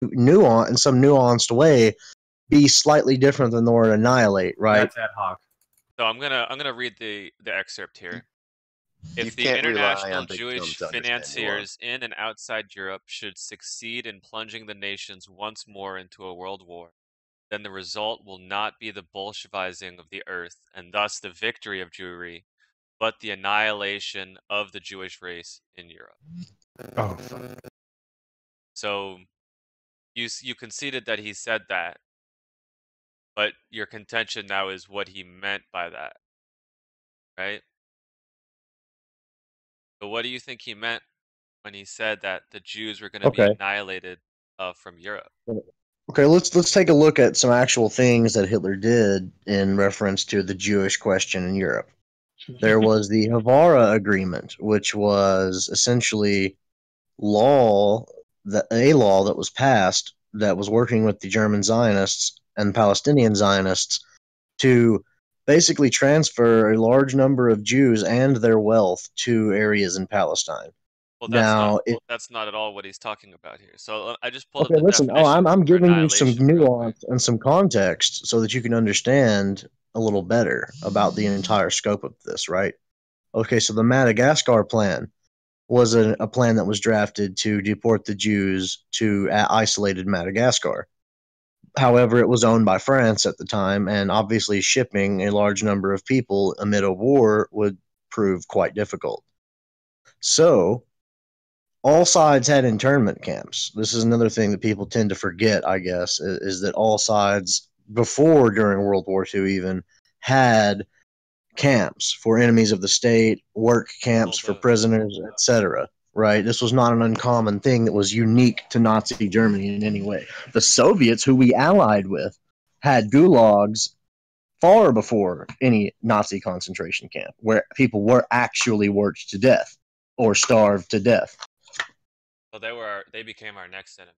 nuance in some nuanced way be slightly different than the word annihilate, right? That's ad hoc. So I'm gonna read the excerpt here. You If the can't rely international on BigTime Jewish to understand financiers in and outside Europe should succeed in plunging the nations once more into a world war, then the result will not be the Bolshevizing of the earth, and thus the victory of Jewry, but the annihilation of the Jewish race in Europe. Oh, So you conceded that he said that, but your contention now is what he meant by that, right? So what do you think he meant when he said that the Jews were going to be annihilated from Europe? Okay, let's take a look at some actual things that Hitler did in reference to the Jewish question in Europe. There was the Havara Agreement, which was essentially a law that was passed that was working with the German Zionists and Palestinian Zionists to basically transfer a large number of Jews and their wealth to areas in Palestine. Well, that's not at all what he's talking about here. So I just pulled up the listen. definition I'm for giving you some annihilation real quick. nuance and some context so that you can understand a little better about the entire scope of this, right? Okay, so the Madagascar Plan was a plan that was drafted to deport the Jews to isolated Madagascar. However, it was owned by France at the time, and obviously shipping a large number of people amid a war would prove quite difficult. So, all sides had internment camps. This is another thing that people tend to forget, I guess, is that all sides, during World War II even, had camps for enemies of the state, work camps for prisoners, etc. Right? This was not an uncommon thing that was unique to Nazi Germany in any way. The Soviets, who we allied with, had gulags far before any Nazi concentration camp, where people were actually worked to death or starved to death. So they became our next enemy.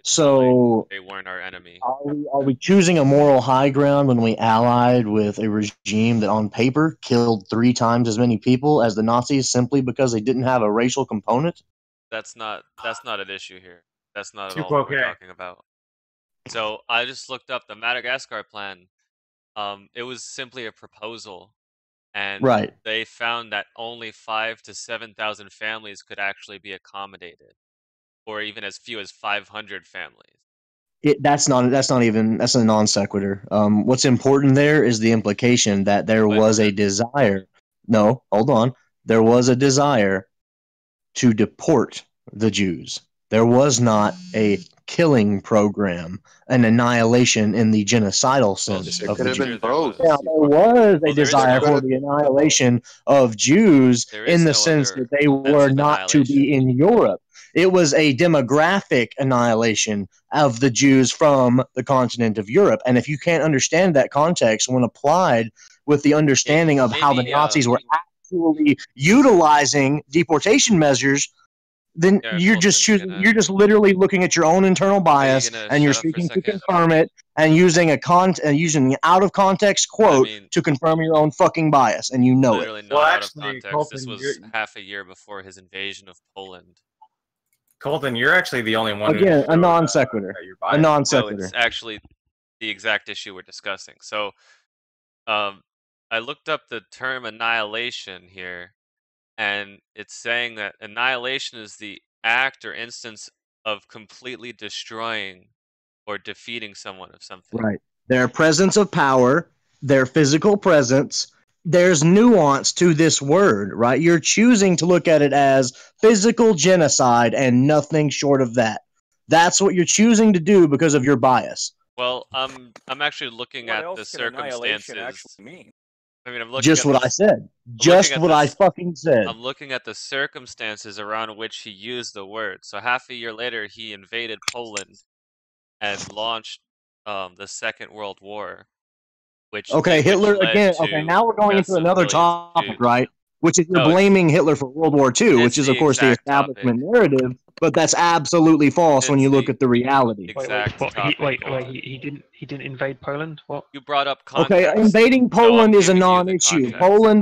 So they weren't our enemy. Are we choosing a moral high ground when we allied with a regime that on paper killed 3 times as many people as the Nazis simply because they didn't have a racial component? That's not an issue here. That's not at all what we're talking about. So I just looked up the Madagascar Plan. It was simply a proposal, and they found that only 5,000 to 7,000 families could actually be accommodated, or even as few as 500 families. That's a non sequitur. What's important there is the implication that there was a desire. No, hold on. There was a desire to deport the Jews. There was not a killing program, an annihilation in the genocidal sense of the Jews. Now, there was a desire for the annihilation of Jews in the sense that they were not to be in Europe. It was a demographic annihilation of the Jews from the continent of Europe. And if you can't understand that context when applied with the understanding of how the Nazis were actually utilizing deportation measures, then you're just literally looking at your own internal bias, and you're seeking to confirm it and using using an out of context quote to confirm your own fucking bias, and you know literally not out of context. Colton, this was half a year before his invasion of Poland. Colton, you're actually the only one. Again, a non sequitur. A non sequitur. No, it's actually the exact issue we're discussing. So, I looked up the term annihilation here, and it's saying that annihilation is the act or instance of completely destroying or defeating someone of something. Right. Their presence of power, their physical presence. There's nuance to this word, right? You're choosing to look at it as physical genocide and nothing short of that. That's what you're choosing to do because of your bias. Well, I'm actually looking at the circumstances. I mean, I'm looking just at what I said. Just what I fucking said. I'm looking at the circumstances around which he used the word. So half a year later, he invaded Poland and launched the Second World War. Hitler again. Okay, now we're going into another topic, right? Which is you're blaming Hitler for World War II, which is of course the establishment narrative, but that's absolutely false when you look at the reality. He didn't invade Poland. What? You brought up context. Okay, invading Poland is a non-issue. Poland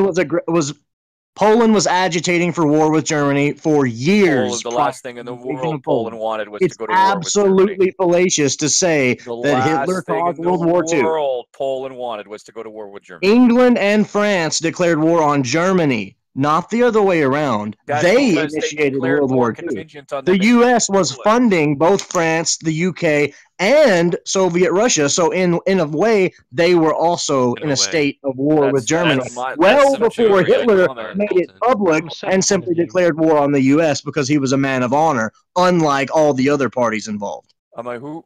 Poland was agitating for war with Germany for years. The last thing in the world Poland wanted was to go to war with Germany. It's absolutely fallacious to say that Hitler caused World War II. The last thing in the world Poland wanted was to go to war with Germany. England and France declared war on Germany, not the other way around. They initiated World War II. The U.S. was funding both France, the UK, and Soviet Russia. So in a way, they were also in a state of war with Germany. Well before Hitler made it public and simply declared war on the U.S. because he was a man of honor, unlike all the other parties involved. I'm like, who?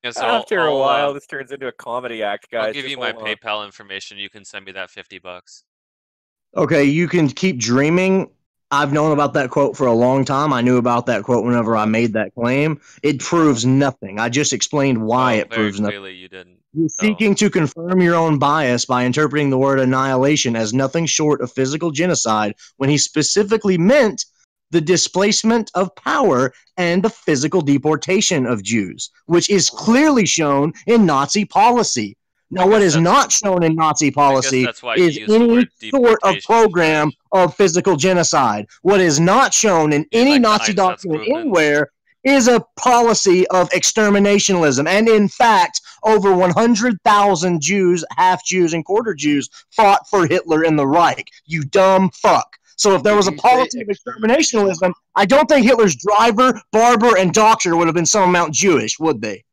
Yeah, so after a while, this turns into a comedy act, guys. I'll give you my PayPal information. You can send me that $50. Okay, you can keep dreaming. I've known about that quote for a long time. I knew about that quote whenever I made that claim. It proves nothing. I just explained why it proves nothing. You didn't. You're seeking to confirm your own bias by interpreting the word annihilation as nothing short of physical genocide when he specifically meant the displacement of power and the physical deportation of Jews, which is clearly shown in Nazi policy. Now, what is not shown in Nazi policy is any sort of program of physical genocide. What is not shown in any Nazi document anywhere is a policy of exterminationism. And in fact, over 100,000 Jews, half Jews and quarter Jews, fought for Hitler in the Reich. You dumb fuck. So if there was a policy of exterminationism, I don't think Hitler's driver, barber, and doctor would have been some amount Jewish, would they?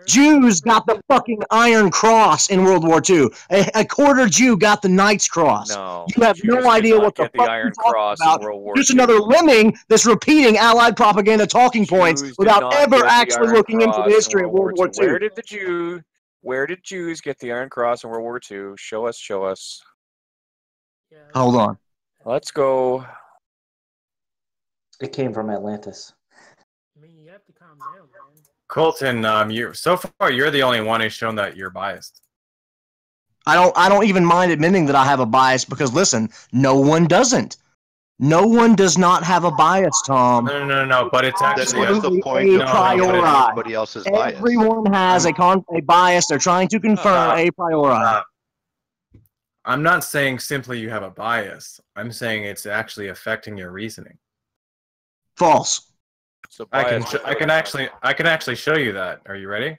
Jews got the fucking Iron Cross in World War II. A quarter Jew got the Knight's Cross. No, you have no idea what the fuck Iron Cross about. In World War Just II. another lemming that's repeating Allied propaganda talking points without ever actually looking into the history of World War II. Where did Jews get the Iron Cross in World War II? Show us. Yeah, hold on. Let's go. It came from Atlantis. I mean, you have to calm down, man. Colton, so far you're the only one who's shown that you're biased. I don't even mind admitting that I have a bias because listen, no one doesn't. No one does not have a bias, Tom. No. But it's actually what's the point of everybody else's bias? Everyone has a bias. They're trying to confirm a priori. I'm not saying simply you have a bias. I'm saying it's actually affecting your reasoning. False. So I can actually show you that. Are you ready?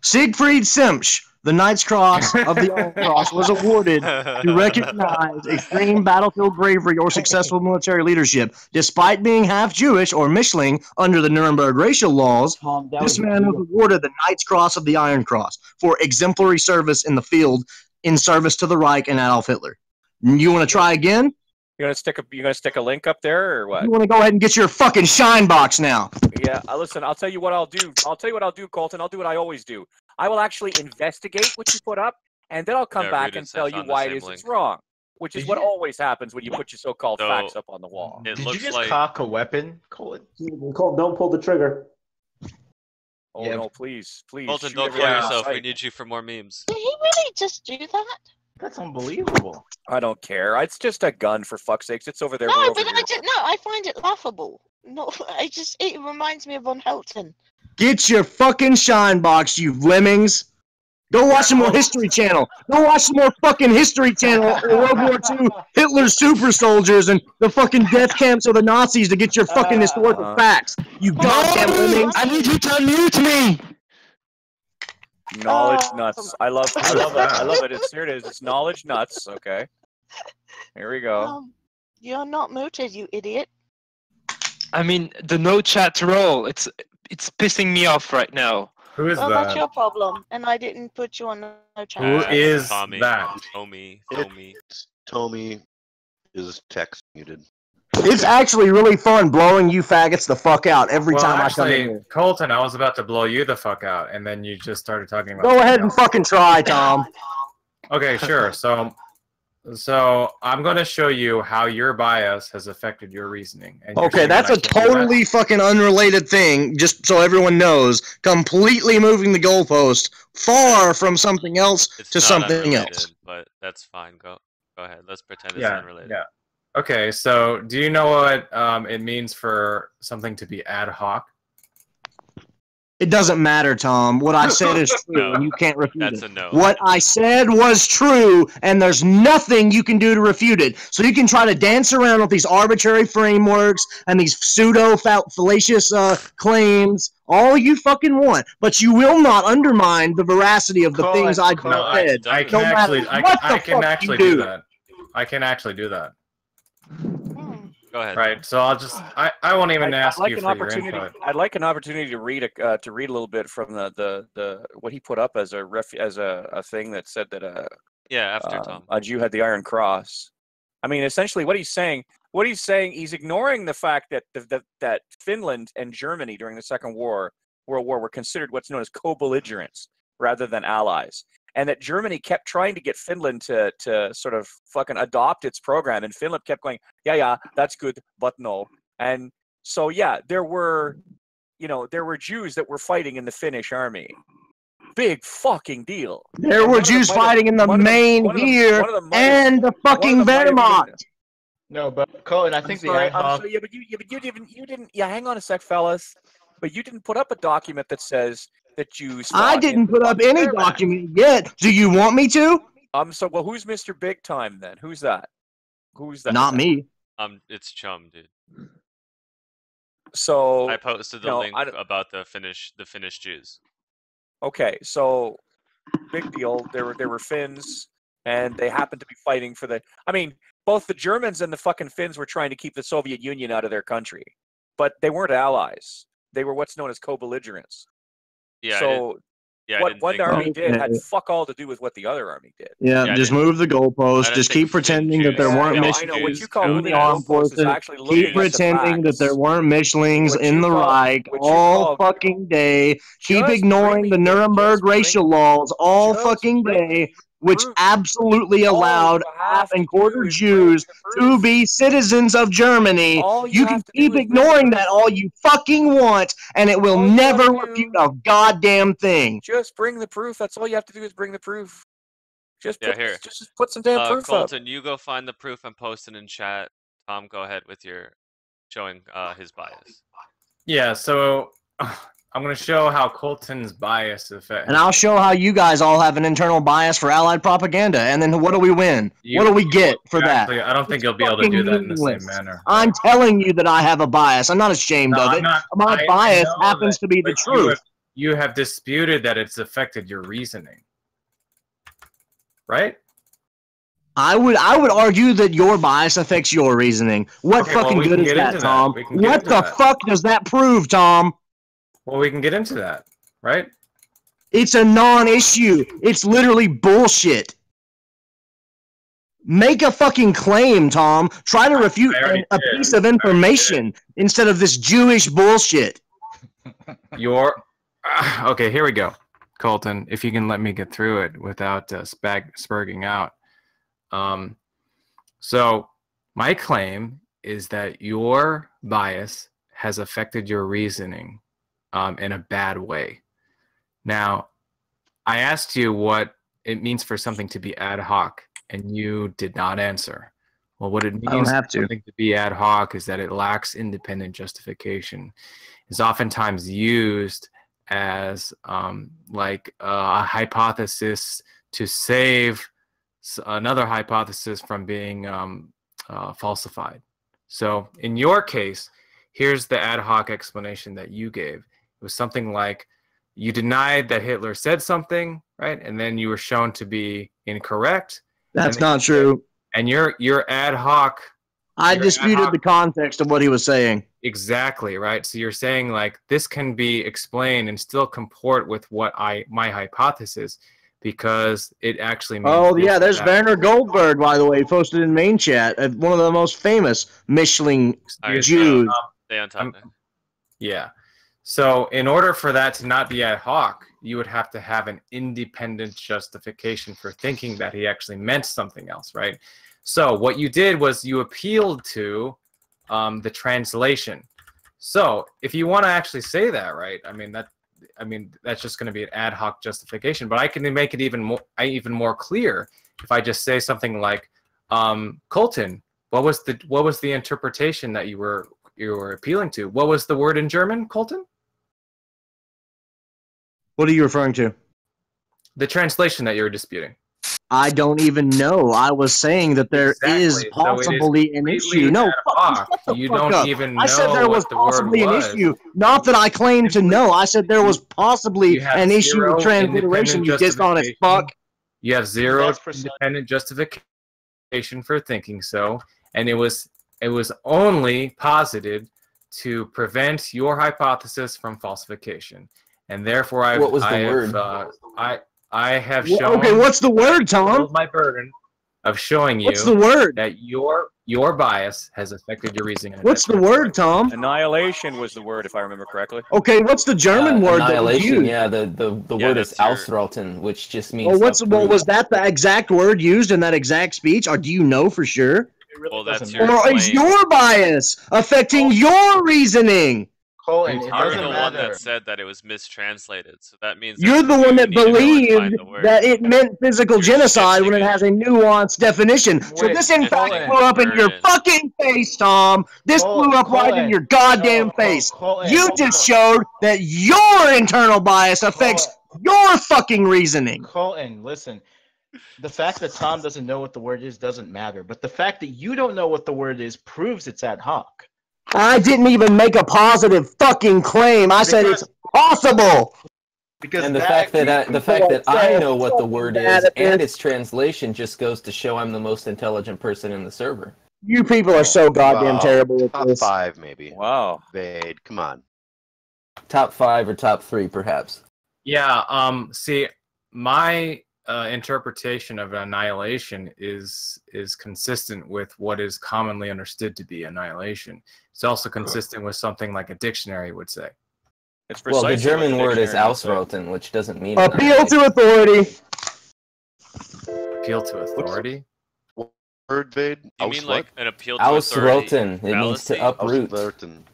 Siegfried Simsch, the Knight's Cross of the Iron Cross, was awarded to recognize extreme battlefield bravery or successful military leadership. Despite being half Jewish or Mischling under the Nuremberg racial laws, this man was awarded the Knight's Cross of the Iron Cross for exemplary service in the field in service to the Reich and Adolf Hitler. You want to try again? You gonna stick a link up there or what? You want to go ahead and get your fucking shine box now? Yeah, listen. I'll tell you what I'll do. Colton. I'll do what I always do. I will actually investigate what you put up, and then I'll come back and tell you why it is it's wrong. Which is what always happens when you put your so-called facts up on the wall. Did you just cock a weapon, Colton? Colton, don't pull the trigger. Oh no, please. Colton, don't kill yourself. We need you for more memes. Did he really just do that? That's unbelievable. I don't care. It's just a gun, for fuck's sakes. It's over there. No, I find it laughable. No, it reminds me of Von Helton. Get your fucking shine box, you lemmings. Go watch some more History Channel. Go watch some more fucking History Channel or World War II, Hitler's super soldiers, and the fucking death camps of the Nazis to get your fucking historical facts. You goddamn lemmings. I need you to unmute me. Knowledge nuts. I love it. I love it. Here it is. It's knowledge nuts. Okay. Here we go. You're not muted, you idiot. I mean, the no chat role. It's pissing me off right now. Who is that? That's your problem, and I didn't put you on no chat. Who is Tommy. that? Tommy is text muted. It's actually really fun blowing you faggots the fuck out every time I come in here. Colton, I was about to blow you the fuck out, and then you just started talking about. Go ahead and fucking try, Tom. Okay, sure. So I'm going to show you how your bias has affected your reasoning. And okay, that's a totally fucking unrelated thing, just so everyone knows. Completely moving the goalpost far from something else to something else. But that's fine. Go ahead. Let's pretend it's unrelated. Yeah. Okay, so do you know what it means for something to be ad hoc? It doesn't matter, Tom. What I said is true, No, and you can't refute that's it. a no. What I said was true, and there's nothing you can do to refute it. So you can try to dance around with these arbitrary frameworks and these pseudo-fallacious claims all you fucking want, but you will not undermine the veracity of the things I said. I can actually do that. I can actually do that. Go ahead. Right. So I won't even ask you for your input. I'd like an opportunity to read a little bit from the what he put up as a thing that said that after Tom. A Jew had the Iron Cross. I mean, essentially, what he's saying, he's ignoring the fact that that Finland and Germany during the Second World War were considered what's known as co-belligerents rather than allies. And that Germany kept trying to get Finland to sort of fucking adopt its program, and Finland kept going, yeah, that's good, but no. And so there were Jews that were fighting in the Finnish army. Big fucking deal. There were Jews fighting in the main here and the fucking Wehrmacht. No, but Colton, I think you didn't. Yeah, hang on a sec, fellas. But you didn't put up a document that says that Jews. I didn't put up any document yet. Do you want me to? So who's Mr. Big Time then? Who's that? Not me. It's Chum, dude. So I posted the link about the Finnish Jews. Okay, so big deal. There were Finns, and they happened to be fighting for the. I mean, both the Germans and the fucking Finns were trying to keep the Soviet Union out of their country, but they weren't allies. They were what's known as co-belligerents. Yeah. So what one army did had fuck all to do with what the other army did. Yeah, just move the goalposts. Just keep pretending that there weren't Michelings in the armed forces. Keep pretending that there weren't Michelings in the Reich all fucking day. Keep ignoring the Nuremberg racial laws all fucking day, which absolutely allowed half and quarter Jews to be citizens of Germany. You can keep ignoring that all you fucking want, and it will never refute a goddamn thing. Just bring the proof. That's all you have to do is bring the proof. Just put some damn proof Colton, up. you go find the proof and post it in chat. Tom, go ahead with your showing his bias. Yeah, so I'm going to show how Colton's bias affects. And I'll show how you guys all have an internal bias for Allied propaganda. And then what do we win? What do we get for that? I don't think you'll be able to do that in the same manner. I'm telling you that I have a bias. I'm not ashamed of it. My bias happens to be the truth. You have disputed that it's affected your reasoning. Right? I would argue that your bias affects your reasoning. What fucking good is that, Tom? What the fuck does that prove, Tom? Well, we can get into that, right? It's a non-issue. It's literally bullshit. Make a fucking claim, Tom. Try to refute a piece of information instead of this Jewish bullshit. Okay, here we go, Colton. If you can let me get through it without spurging out. So my claim is that your bias has affected your reasoning in a bad way. Now, I asked you what it means for something to be ad hoc, and you did not answer. Well, what it means for something to be ad hoc is that it lacks independent justification. It's oftentimes used as like a hypothesis to save another hypothesis from being falsified. So in your case, here's the ad hoc explanation that you gave. It was something like you denied that Hitler said something, right? And then you were shown to be incorrect. That's not true. And you're ad hoc. I disputed the context of what he was saying. Exactly, right? So you're saying like this can be explained and still comport with what my hypothesis, because it actually means. Oh yeah, there's Werner Goldberg, by the way, posted in main chat, one of the most famous Michelin Jews. Stay on top. Yeah. So in order for that to not be ad hoc, you would have to have an independent justification for thinking that he actually meant something else, right? So what you did was you appealed to the translation. So if you want to actually say that, right? I mean that's just going to be an ad hoc justification. But I can make it even more clear if I just say something like, Colton, what was the interpretation that you were appealing to? What was the word in German, Colton? What are you referring to? The translation that you're disputing. I don't even know. I was saying that there is possibly an issue. No, you don't even know. I said there was what the possibly word an issue. Not that I claim to know. I said there was possibly an issue with transliteration. You dishonest fuck. You have zero independent justification for thinking so, and it was only posited to prevent your hypothesis from falsification, and therefore I have shown. Okay, what's the word, Tom? My burden of showing you. What's the word? That your bias has affected your reasoning. What's the word, Tom? Annihilation was the word, if I remember correctly. Okay, what's the German word? Annihilation. Yeah, the word is Ausrotten, which just means. Well, was that the exact word used in that exact speech, or do you know for sure? Well, that's or is your bias affecting your reasoning? Colton, you're the one that said that it was mistranslated, so that means you're the one that believed that it meant physical genocide when it has a nuanced definition. So this, in fact, blew up in your fucking face, Tom. This blew up right in your goddamn face. You just showed that your internal bias affects your fucking reasoning. Colton, listen. The fact that Tom doesn't know what the word is doesn't matter, but the fact that you don't know what the word is proves it's ad hoc. I didn't even make a positive fucking claim. I said it's possible. And the fact that I know what the word is and its translation just goes to show I'm the most intelligent person in the server. You people are so goddamn terrible with this. Top 5, maybe. Wow. Vade, come on. Top 5 or top 3, perhaps. Yeah. See, my interpretation of annihilation is consistent with what is commonly understood to be annihilation. It's also consistent with something like a dictionary would say. It's well, the German word is Ausrotten, which doesn't mean appeal to authority. Appeal to authority? Word, Vade? You mean like an appeal to authority? Ausrotten. It means to uproot.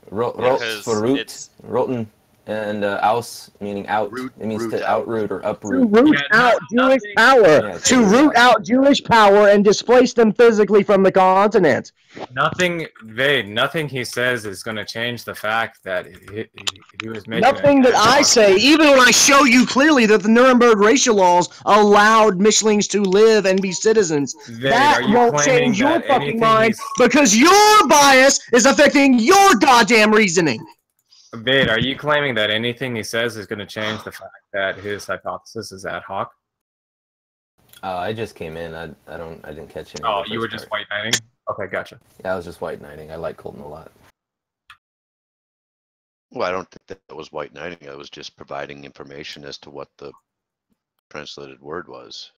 Rot for root. Rotten. And aus meaning out. It means to outroot or uproot. To root out Jewish power. Yeah, to root out Jewish power and displace them physically from the continent. Nothing, Vade, nothing he says is going to change the fact that he was making. Nothing that I say, even when I show you clearly that the Nuremberg racial laws allowed Mischlings to live and be citizens, Vade, that won't change your fucking mind because your bias is affecting your goddamn reasoning. Vade, are you claiming that anything he says is going to change the fact that his hypothesis is ad hoc? I just came in. I didn't catch any. Oh, you were just white knighting? Okay, gotcha. Yeah, I was just white knighting. I like Colton a lot. Well, I don't think that was white knighting. I was just providing information as to what the translated word was.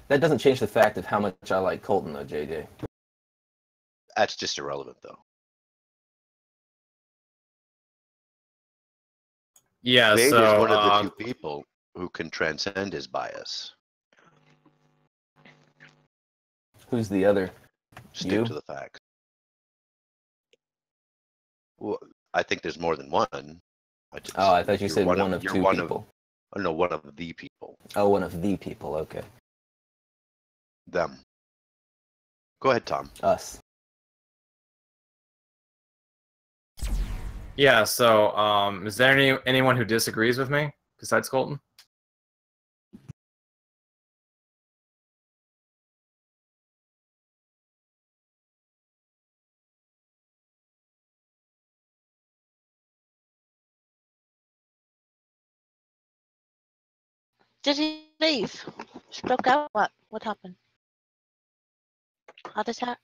That doesn't change the fact of how much I like Colton, though, JJ. That's just irrelevant, though. Yeah, Vade so is one of the few people who can transcend his bias. Who's the other? Stick to the facts. Well, I think there's more than one. I thought you said one of two people. No, one of the people. Oh, one of the people. Okay. Them. Go ahead, Tom. Us. Yeah, so is there anyone who disagrees with me besides Colton? Did he leave? Spoke out? What happened? Heart attack?